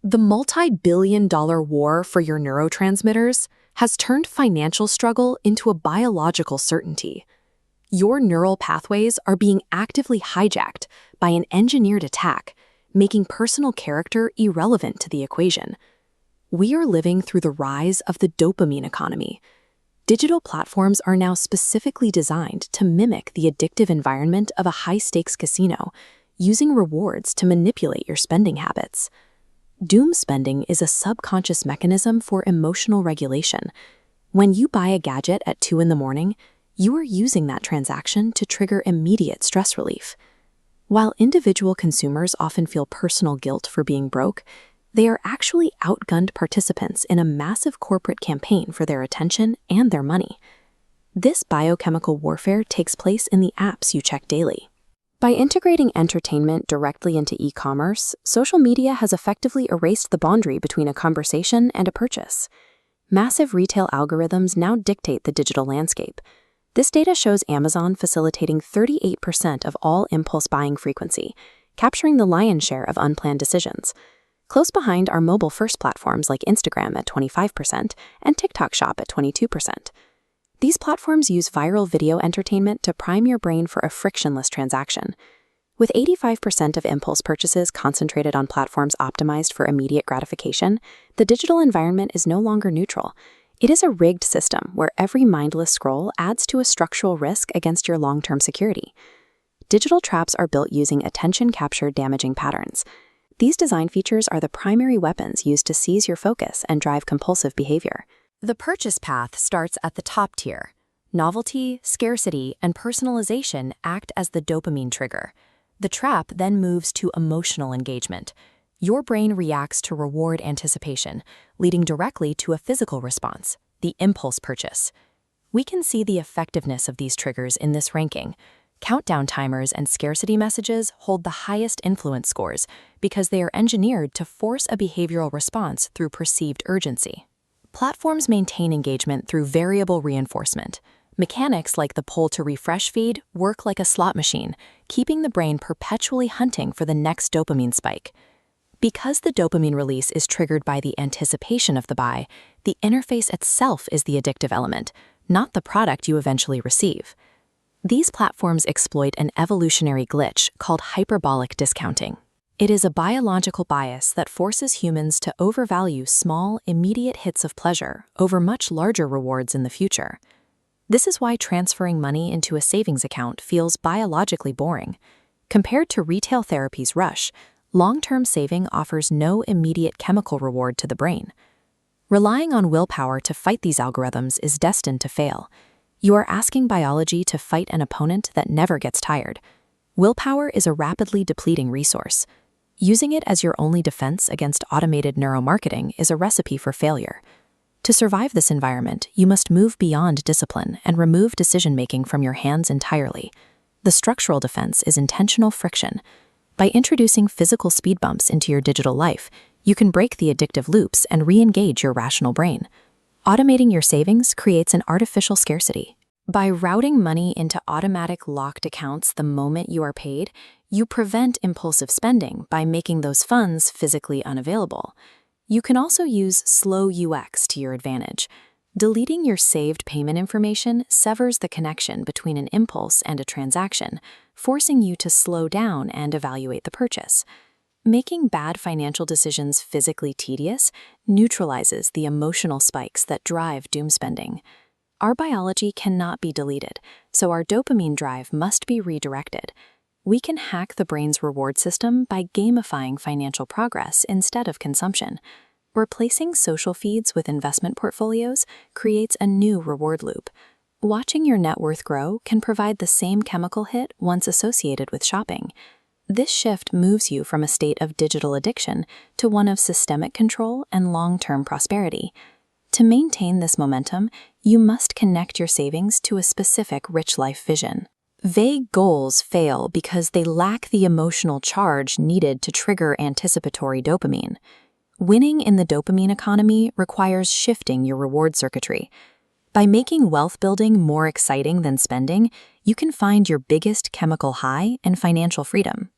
The multi-billion-dollar war for your neurotransmitters has turned financial struggle into a biological certainty. Your neural pathways are being actively hijacked by an engineered attack, making personal character irrelevant to the equation. We are living through the rise of the dopamine economy. Digital platforms are now specifically designed to mimic the addictive environment of a high-stakes casino, using rewards to manipulate your spending habits. Doom spending is a subconscious mechanism for emotional regulation. When you buy a gadget at 2 in the morning, you are using that transaction to trigger immediate stress relief. While individual consumers often feel personal guilt for being broke, they are actually outgunned participants in a massive corporate campaign for their attention and their money. This biochemical warfare takes place in the apps you check daily. By integrating entertainment directly into e-commerce, social media has effectively erased the boundary between a conversation and a purchase. Massive retail algorithms now dictate the digital landscape. This data shows Amazon facilitating 38% of all impulse buying frequency, capturing the lion's share of unplanned decisions. Close behind are mobile-first platforms like Instagram at 25% and TikTok Shop at 22%. These platforms use viral video entertainment to prime your brain for a frictionless transaction. With 85% of impulse purchases concentrated on platforms optimized for immediate gratification, the digital environment is no longer neutral. It is a rigged system where every mindless scroll adds to a structural risk against your long-term security. Digital traps are built using attention-capture damaging patterns. These design features are the primary weapons used to seize your focus and drive compulsive behavior. The purchase path starts at the top tier. Novelty, scarcity, and personalization act as the dopamine trigger. The trap then moves to emotional engagement. Your brain reacts to reward anticipation, leading directly to a physical response, the impulse purchase. We can see the effectiveness of these triggers in this ranking. Countdown timers and scarcity messages hold the highest influence scores because they are engineered to force a behavioral response through perceived urgency. Platforms maintain engagement through variable reinforcement. Mechanics like the pull-to-refresh feed work like a slot machine, keeping the brain perpetually hunting for the next dopamine spike. Because the dopamine release is triggered by the anticipation of the buy, the interface itself is the addictive element, not the product you eventually receive. These platforms exploit an evolutionary glitch called hyperbolic discounting. It is a biological bias that forces humans to overvalue small, immediate hits of pleasure over much larger rewards in the future. This is why transferring money into a savings account feels biologically boring. Compared to retail therapy's rush, long-term saving offers no immediate chemical reward to the brain. Relying on willpower to fight these algorithms is destined to fail. You are asking biology to fight an opponent that never gets tired. Willpower is a rapidly depleting resource. Using it as your only defense against automated neuromarketing is a recipe for failure. To survive this environment, you must move beyond discipline and remove decision-making from your hands entirely. The structural defense is intentional friction. By introducing physical speed bumps into your digital life, you can break the addictive loops and re-engage your rational brain. Automating your savings creates an artificial scarcity. By routing money into automatic locked accounts the moment you are paid, you prevent impulsive spending by making those funds physically unavailable. You can also use slow UX to your advantage. Deleting your saved payment information severs the connection between an impulse and a transaction, forcing you to slow down and evaluate the purchase. Making bad financial decisions physically tedious neutralizes the emotional spikes that drive doom spending. Our biology cannot be deleted, so our dopamine drive must be redirected. We can hack the brain's reward system by gamifying financial progress instead of consumption. Replacing social feeds with investment portfolios creates a new reward loop. Watching your net worth grow can provide the same chemical hit once associated with shopping. This shift moves you from a state of digital addiction to one of systemic control and long-term prosperity. To maintain this momentum, you must connect your savings to a specific rich life vision. Vague goals fail because they lack the emotional charge needed to trigger anticipatory dopamine. Winning in the dopamine economy requires shifting your reward circuitry. By making wealth building more exciting than spending, you can find your biggest chemical high and financial freedom.